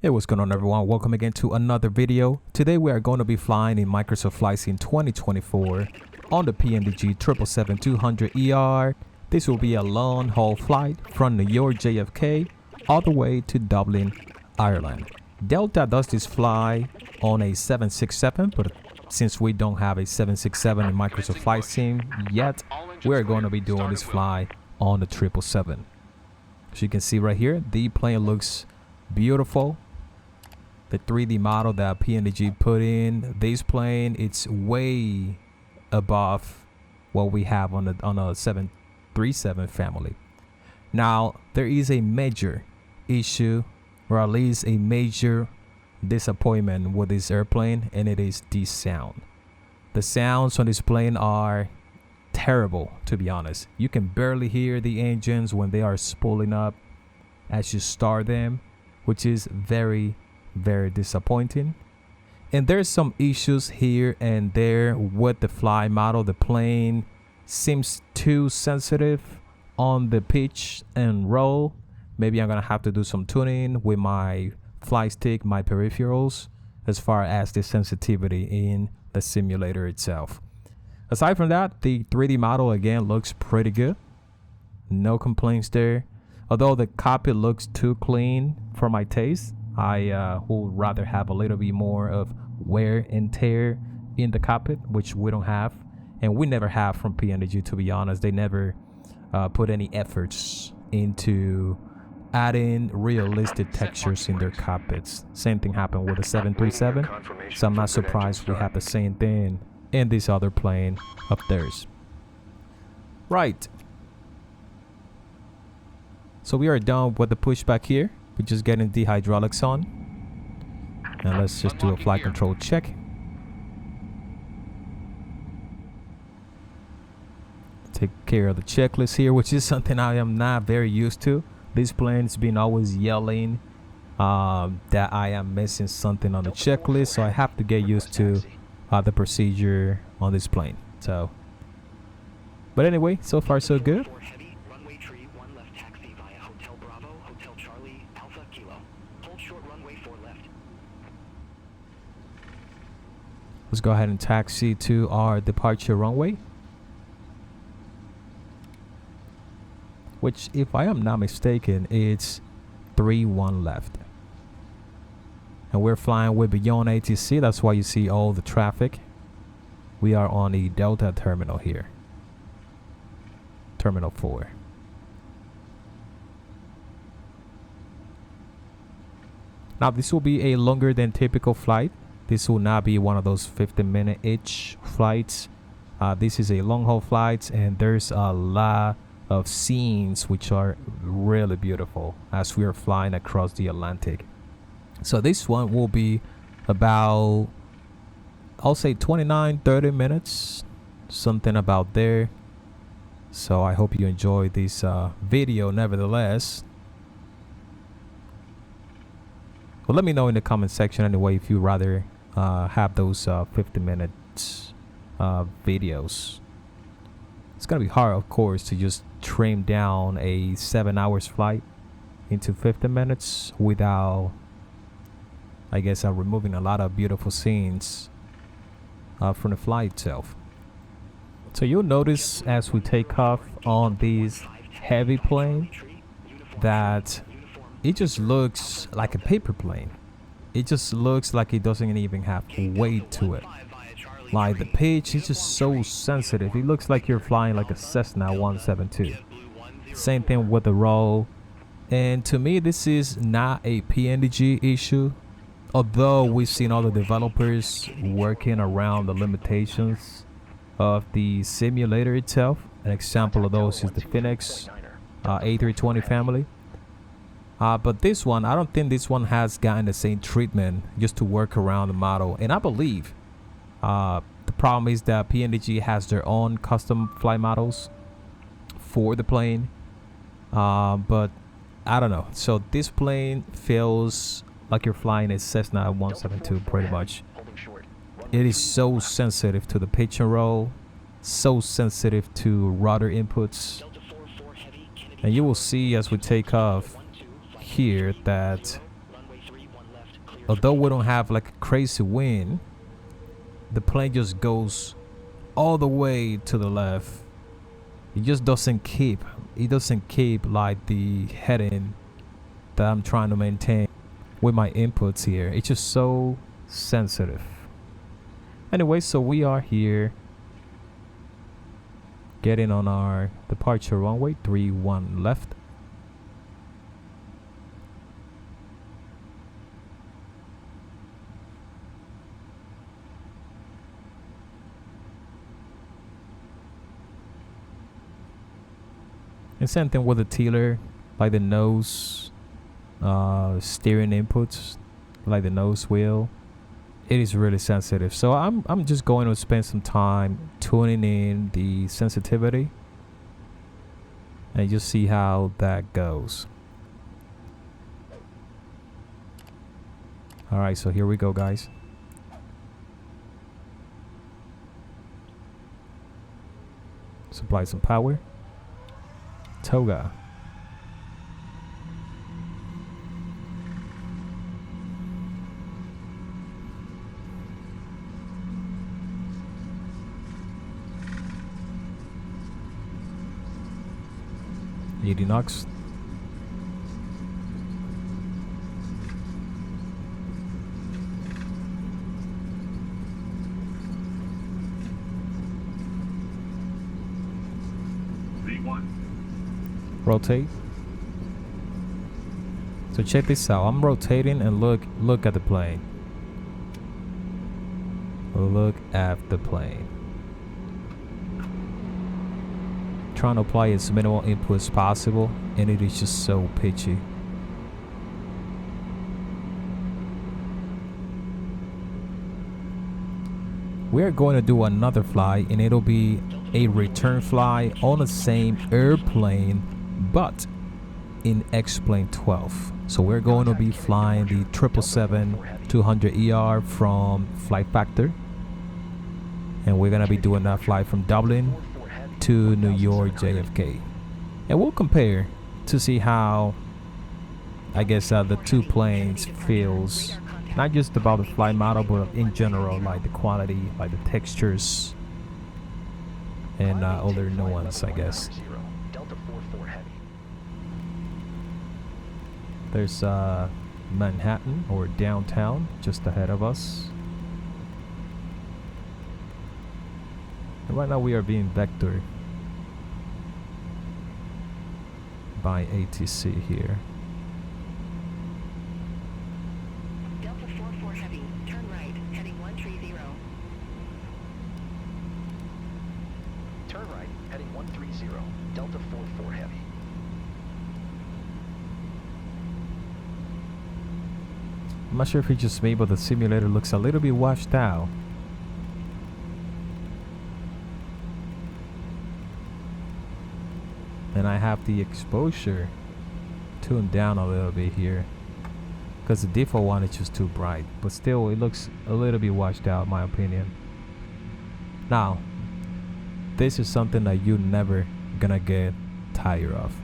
Hey, what's going on everyone? Welcome again to another video. Today we are going to be flying in Microsoft Flight Sim 2024 on the PMDG 777-200ER. This will be a long haul flight from New York JFK all the way to Dublin, Ireland. Delta does this fly on a 767, but since we don't have a 767 in Microsoft Flight Sim yet, we're going to be doing this fly on the 777. As you can see right here, the plane looks beautiful. The 3D model that PMDG put in this plane, it's way above what we have on a 737 family. Now there is a major issue, or at least a major disappointment with this airplane, and it is the sound. The sounds on this plane are terrible, to be honest. You can barely hear the engines when they are spooling up as you start them, which is very disappointing. And there's some issues here and there with the fly model. The plane seems too sensitive on the pitch and roll. Maybe I'm gonna have to do some tuning with my fly stick, my peripherals, as far as the sensitivity in the simulator itself. Aside from that, the 3D model again looks pretty good. No complaints there. Although the cockpit looks too clean for my taste, I would rather have a little bit more of wear and tear in the cockpit, which we don't have, and we never have from PMDG, to be honest. They never put any efforts into adding realistic textures in their cockpits. Same thing happened with the 737, so I'm not surprised we have the same thing in this other plane of theirs. Right. So we are done with the pushback here. We're just getting the hydraulics on. And let's just do a flight control check. Take care of the checklist here, which is something I am not very used to. This plane's been always yelling that I am missing something on the checklist, so I have to get used to the procedure on this plane. So, but anyway, so far so good. Let's go ahead and taxi to our departure runway, which, if I am not mistaken, it's 3-1 left. And we're flying with beyond ATC. That's why you see all the traffic. We are on the Delta terminal here, Terminal 4. Now this will be a longer than typical flight. This will not be one of those 15-minute-ish flights. This is a long-haul flight, and there's a lot of scenes which are really beautiful as we are flying across the Atlantic. So this one will be about, I'll say 29-30 minutes, something about there. So I hope you enjoy this video nevertheless. Well, let me know in the comment section anyway if you rather have those 50-minute videos. It's gonna be hard, of course, to just trim down a 7 hours flight into 50 minutes without, I guess, removing a lot of beautiful scenes from the flight itself. So you'll notice as we take off on these heavy plane that it just looks like a paper plane. It just looks like it doesn't even have weight to it. Like the pitch is just so sensitive. It looks like you're flying like a Cessna 172. Same thing with the roll. And to me, this is not a PMDG issue. Although we've seen all the developers working around the limitations of the simulator itself. An example of those is the Phoenix A320 family. But this one, I don't think this one has gotten the same treatment just to work around the model. And I believe the problem is that PMDG has their own custom flight models for the plane. But I don't know. So this plane feels like you're flying a Cessna 172 pretty much. It is so sensitive to the pitch and roll, so sensitive to rudder inputs. And you will see as we take off here that although we don't have like a crazy wind, the plane just goes all the way to the left. It just doesn't keep. It doesn't keep like the heading that I'm trying to maintain with my inputs here. It's just so sensitive. Anyway, so we are here getting on our departure runway 31 left. And same thing with the tiller, like the nose, steering inputs, like the nose wheel. It is really sensitive. So I'm just going to spend some time tuning in the sensitivity and just see how that goes. All right, so here we go, guys. Supply some power. Toga. ED Knox. Rotate. So check this out. I'm rotating and look at the plane. Look at the plane. Trying to apply as minimal input as possible, and it is just so pitchy. We are going to do another fly, and it'll be a return fly on the same airplane, but in X-Plane 12. So we're going to be flying the 777-200ER from Flight Factor, and we're going to be doing that flight from Dublin to New York JFK, and we'll compare to see how, I guess, the two planes feels, not just about the flight model, but in general, like the quality, like the textures, and other nuance, I guess. There's Manhattan, or downtown, just ahead of us. And right now we are being vectored by ATC here. Delta 44 heavy, turn right, heading 130. Turn right, heading 130, Delta 44 heavy. I'm not sure if it's just me, but the simulator looks a little bit washed out. And I have the exposure tuned down a little bit here, because the default one is just too bright, but still it looks a little bit washed out in my opinion. Now, this is something that you're never gonna get tired of.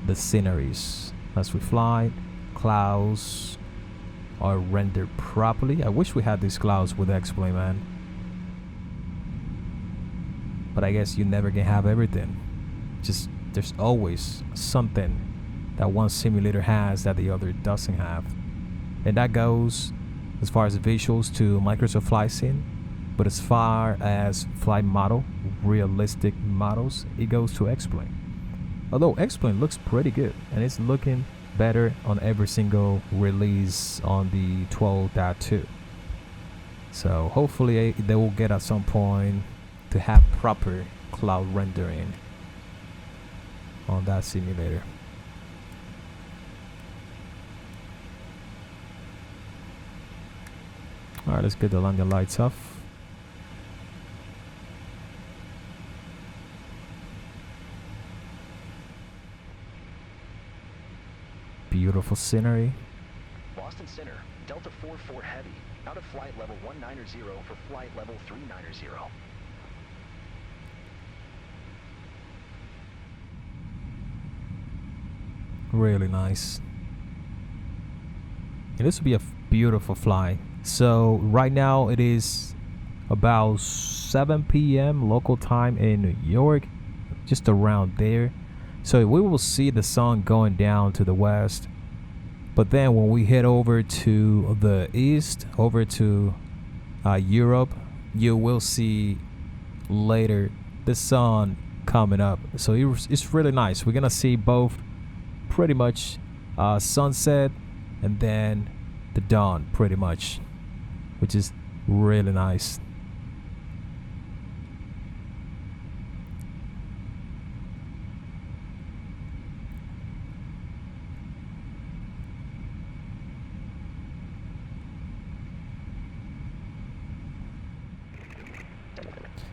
The sceneries as we fly, clouds are rendered properly. I wish we had these clouds with X-Plane, man. But I guess you never can have everything. Just there's always something that one simulator has that the other doesn't have, and that goes as far as visuals to Microsoft Flight Sim, but as far as flight model, realistic models, it goes to X-Plane. Although X-Plane looks pretty good, and it's looking better on every single release on the 12.2. So hopefully they will get at some point to have proper cloud rendering on that simulator. All right, let's get the landing lights off. Beautiful scenery. Boston Center, Delta 44 heavy, out of flight level 190 for flight level 390. Really nice. And this will be a beautiful flight. So right now it is about 7 p.m. local time in New York, just around there. So we will see the sun going down to the west. But then when we head over to the east, over to Europe, you will see later the sun coming up. So it's really nice. We're gonna see both pretty much sunset and then the dawn pretty much, which is really nice.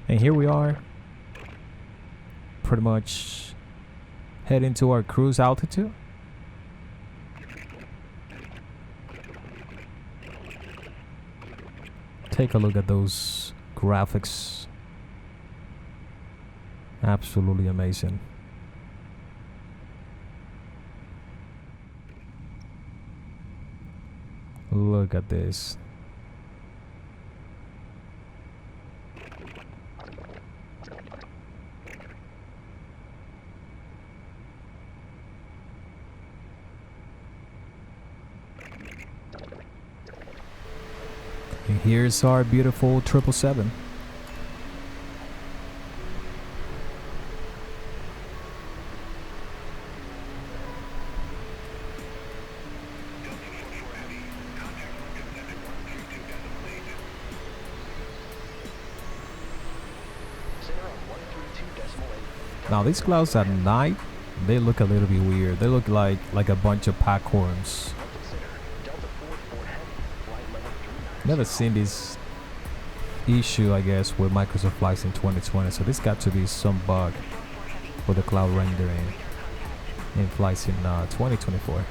And here we are, pretty much heading to our cruise altitude. Take a look at those graphics. Absolutely amazing. Look at this. And here's our beautiful 777. Now these clouds at night, they look a little bit weird. They look like a bunch of packworms. Never seen this issue, I guess, with Microsoft Flights in 2020. So this got to be some bug for the cloud rendering in flights in 2024.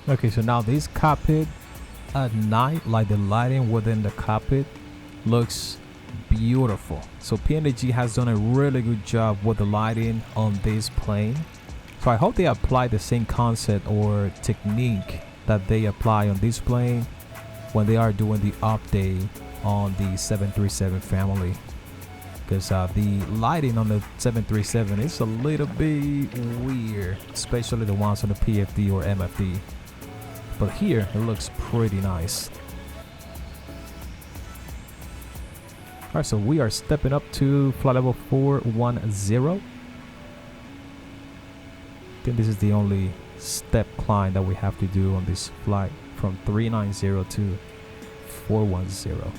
Okay, so now this cockpit at night, like the lighting within the cockpit, looks beautiful. So PMDG has done a really good job with the lighting on this plane. So I hope they apply the same concept or technique that they apply on this plane when they are doing the update on the 737 family. Because the lighting on the 737 is a little bit weird, especially the ones on the PFD or MFD. But here it looks pretty nice. Alright, so we are stepping up to flight level 410. I think this is the only step climb that we have to do on this flight from 390 to 410.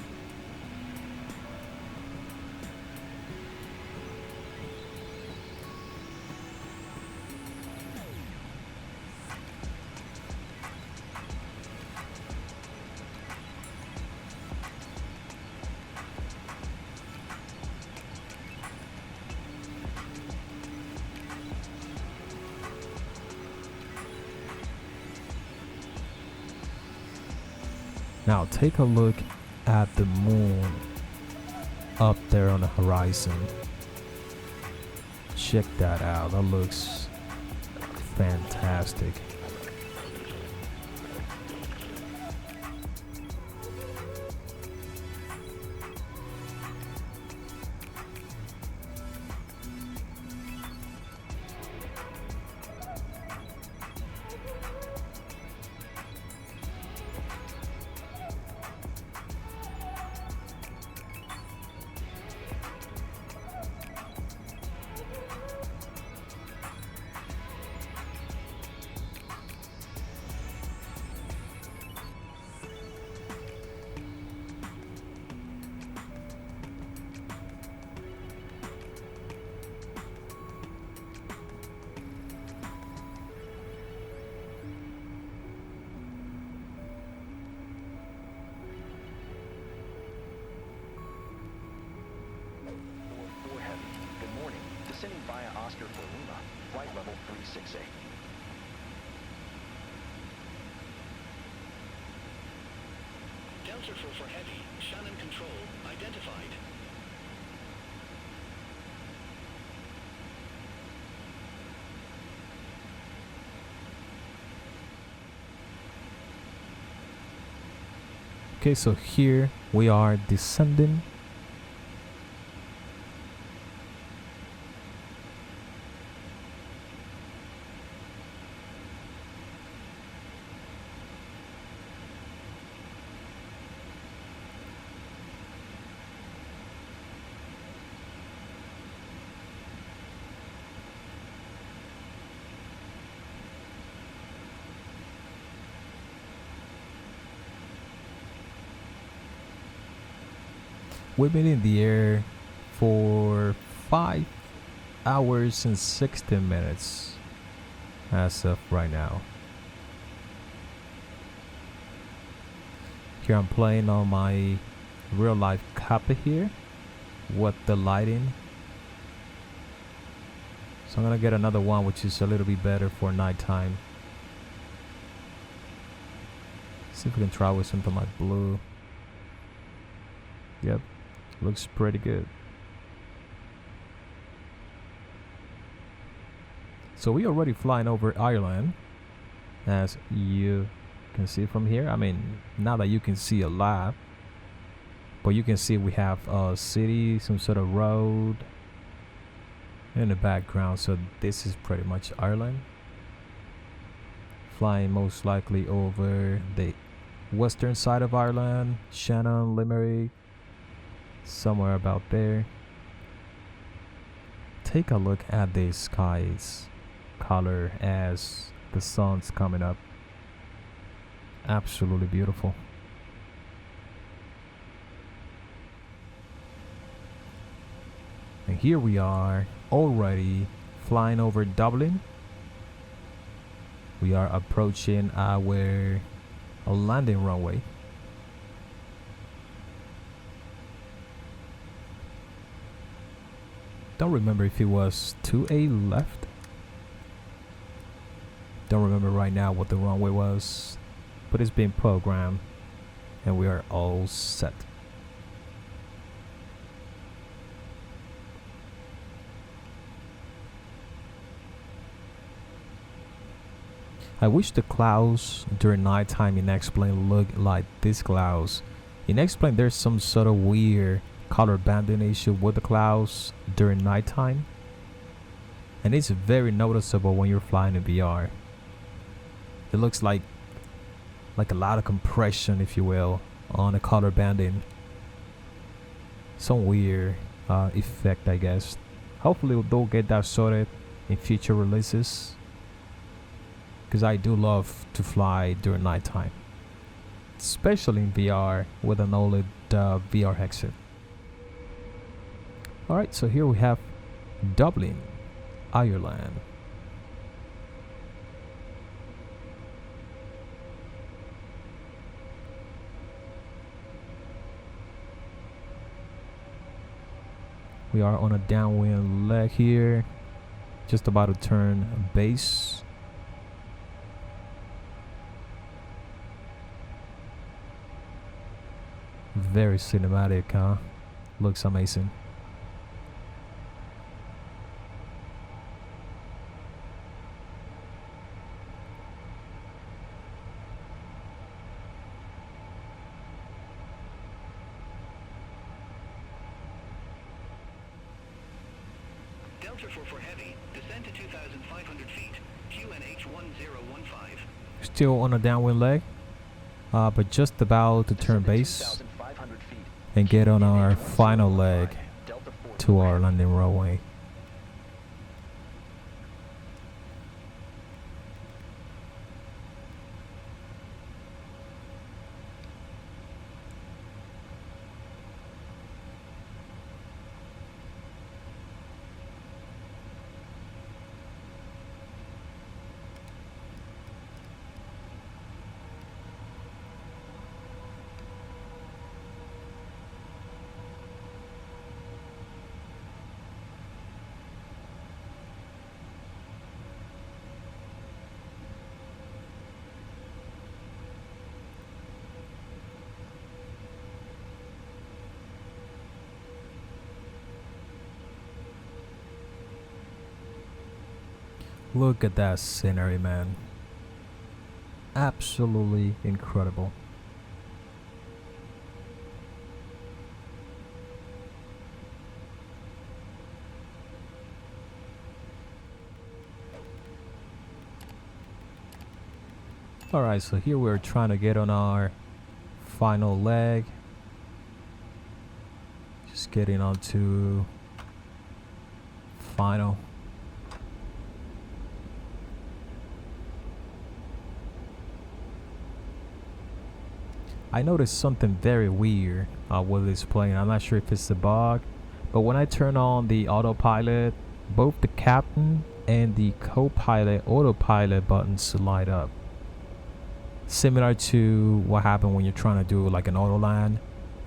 Now take a look at the moon up there on the horizon. Check that out. That looks fantastic. Descending via Oscar for Lima, flight level 368. Delta for Heavy, Shannon Control, identified. Okay, so here we are descending. We've been in the air for 5 hours and 16 minutes as of right now. Here I'm playing on my real life copy here with the lighting. So I'm gonna get another one which is a little bit better for nighttime. See if we can try with something like blue. Yep. Looks pretty good. So we already flying over Ireland, as you can see from here. I mean, not that you can see a lot, but you can see we have a city, some sort of road in the background. So this is pretty much Ireland. Flying most likely over the western side of Ireland, Shannon, Limerick, somewhere about there. Take a look at the sky's color as the sun's coming up. Absolutely beautiful. And here we are already flying over Dublin. We are approaching our landing runway. Don't remember if it was to a left. Don't remember right now what the runway was, but it's been programmed and we are all set. I wish the clouds during nighttime in X-Plane looked like these clouds. In X-Plane there's some sort of weird color banding issue with the clouds during nighttime, and it's very noticeable when you're flying in VR. It looks like a lot of compression, if you will, on the color banding. Some weird effect, I guess. Hopefully they'll get that sorted in future releases. because I do love to fly during nighttime, especially in VR with an OLED VR headset. Alright, so here we have Dublin, Ireland. We are on a downwind leg here, just about to turn base. Very cinematic, huh? Looks amazing. Delta 44 Heavy, descend to 2,500 feet, QNH 1015. Still on a downwind leg, but just about to turn base and get on our final leg to our landing runway. Look at that scenery, man. Absolutely incredible. Alright, so here we're trying to get on our final leg. Just getting onto final. I noticed something very weird with this plane. I'm not sure if it's a bug, but when I turn on the autopilot, both the captain and the co-pilot autopilot buttons light up. Similar to what happened when you're trying to do like an auto land.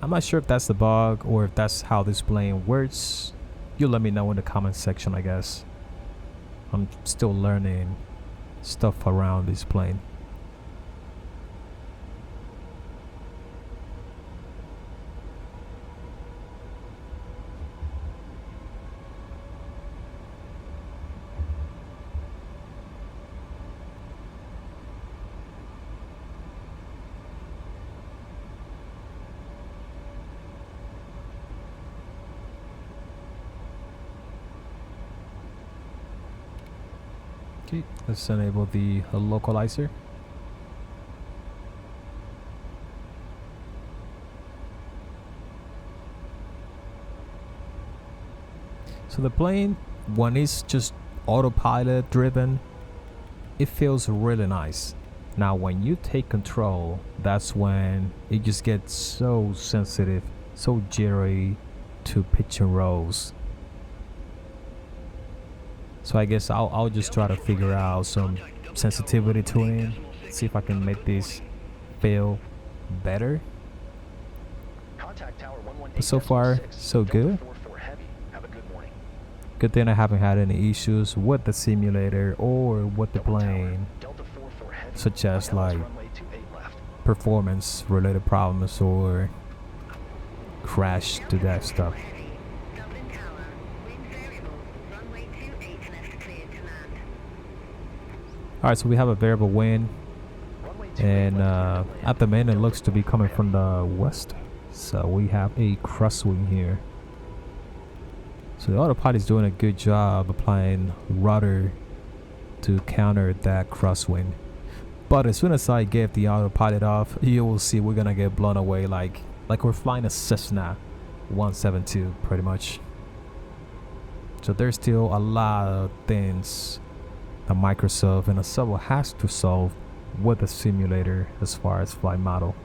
I'm not sure if that's the bug or if that's how this plane works. You let me know in the comment section, I guess. I'm still learning stuff around this plane. Okay, let's enable the localizer. So the plane, when it's just autopilot driven, it feels really nice. Now when you take control, that's when it just gets so sensitive, so jittery to pitch and rolls. So I guess I'll just try to figure out some sensitivity tuning, see if I can make this feel better. But so far, so good. Good thing I haven't had any issues with the simulator or with the plane, such as like performance related problems or crash to that stuff. Alright, so we have a variable wind, and at the moment it looks to be coming from the west, so we have a crosswind here. So the autopilot is doing a good job applying rudder to counter that crosswind, but as soon as I get the autopilot off, you will see we're gonna get blown away like we're flying a Cessna 172 pretty much. So there's still a lot of things that Microsoft and Asobo has to solve with the simulator as far as flight model.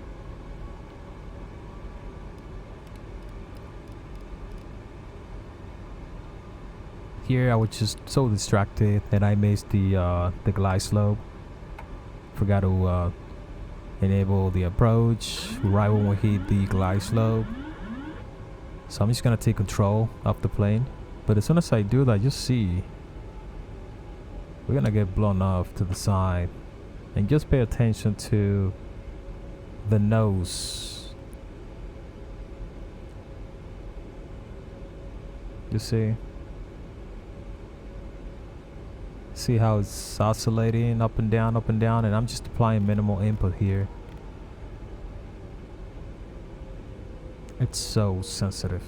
Here I was just so distracted and I missed the glide slope. Forgot to enable the approach right when we hit the glide slope. So I'm just gonna take control of the plane. But as soon as I do that, just see we're gonna get blown off to the side. And just pay attention to the nose. You see? See how it's oscillating up and down, and I'm just applying minimal input here. It's so sensitive.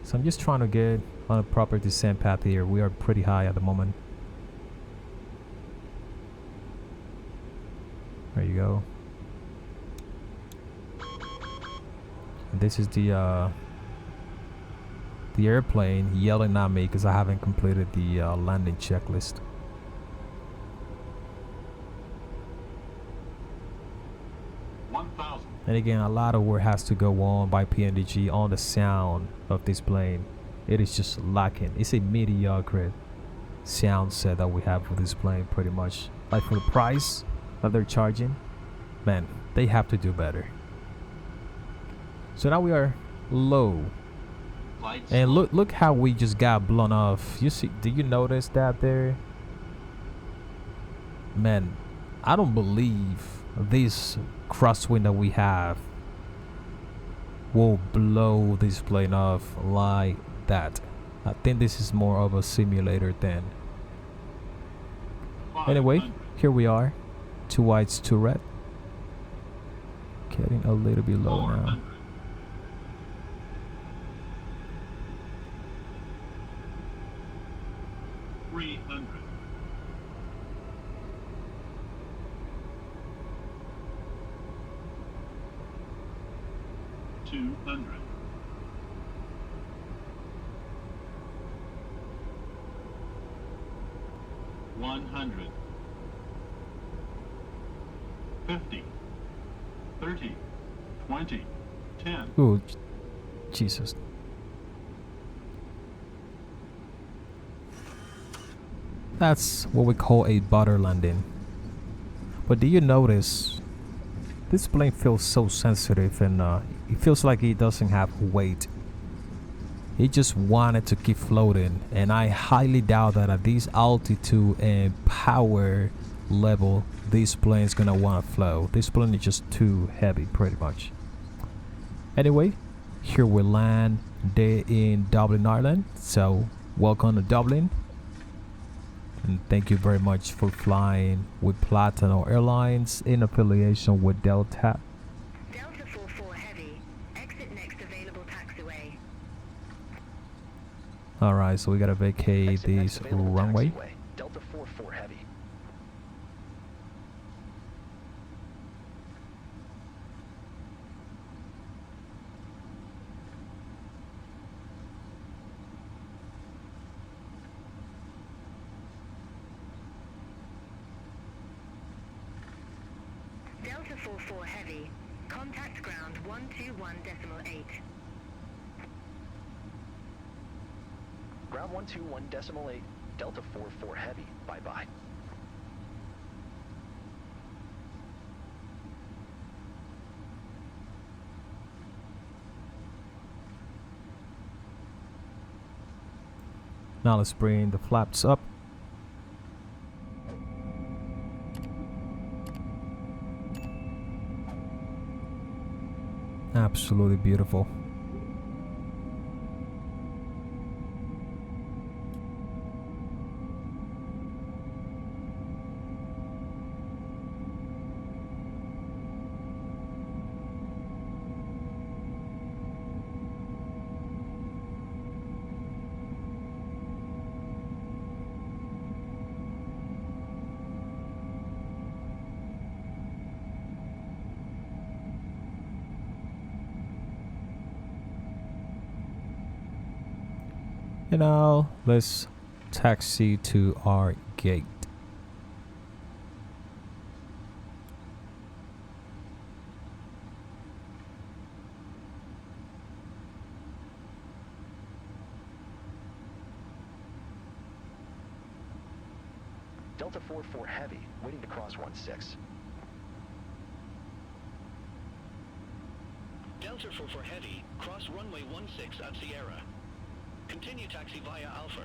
So I'm just trying to get on a proper descent path here. We are pretty high at the moment. There you go. And this is the airplane yelling at me because I haven't completed the landing checklist. And again, a lot of work has to go on by PMDG on the sound of this plane. It is just lacking. It's a mediocre sound set that we have with this plane, pretty much. Like for the price that they're charging, man, they have to do better. So now we are low. And look how we just got blown off. You see, do you notice that there? Man, I don't believe this crosswind that we have will blow this plane off like that. I think this is more of a simulator than. Anyway, here we are. 2 whites, 2 red. Getting a little bit low now. $100, 50, 30, 20, 10. Ooh, Jesus. That's what we call a butter landing. But do you notice this plane feels so sensitive, and it feels like it doesn't have weight. It just wanted to keep floating, and I highly doubt that at this altitude and power level this plane is gonna want to float. This plane is just too heavy, pretty much. Anyway, here we land there in Dublin, Ireland. So welcome to Dublin, and thank you very much for flying with Platinum Airlines in affiliation with Delta. Delta 44 Heavy. Exit next available taxiway. Alright, so we gotta vacate Exit next this available runway. taxiway. Delta 44 Heavy. Delta 44 Heavy. Contact ground 121.8. Ground 121.8. Delta 44 Heavy. Bye-bye. Now let's bring the flaps up. Absolutely beautiful. You know, let's taxi to our gate. Delta 44 Heavy, waiting to cross 16. Delta 44 Heavy, cross runway 16 at Sierra. Continue taxi via Alpha.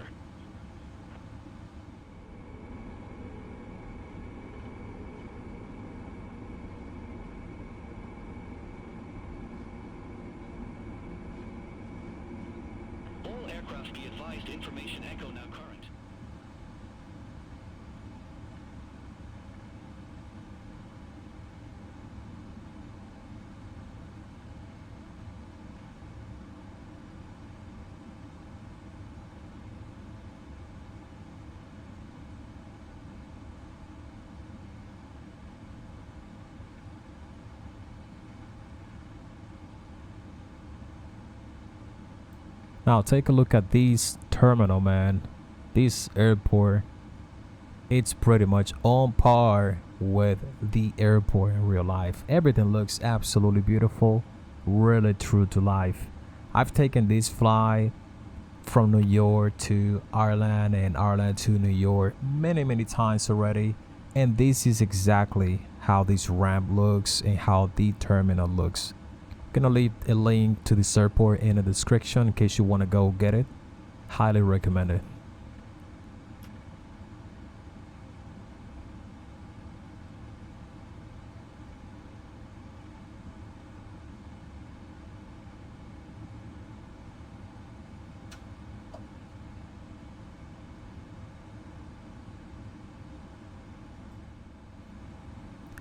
All aircraft be advised, information echo now current. Now take a look at this terminal, man. This airport, it's pretty much on par with the airport in real life. Everything looks absolutely beautiful, really true to life. I've taken this flight from New York to Ireland and Ireland to New York many times already, and this is exactly how this ramp looks and how the terminal looks. Gonna leave a link to this airport in the description in case you want to go get it. Highly recommend it.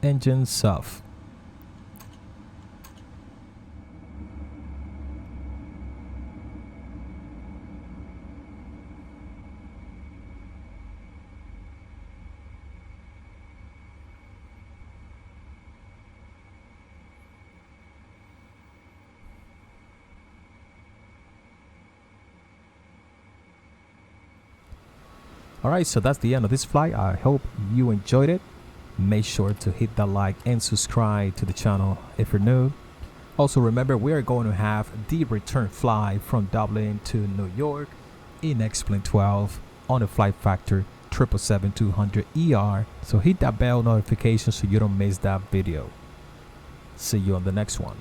Engines off. Alright, so that's the end of this flight. I hope you enjoyed it. Make sure to hit that like and subscribe to the channel if you're new. Also remember, we are going to have the return flight from Dublin to New York in X-Plane 12 on the flight factor 777-200ER. So hit that bell notification so you don't miss that video. See you on the next one.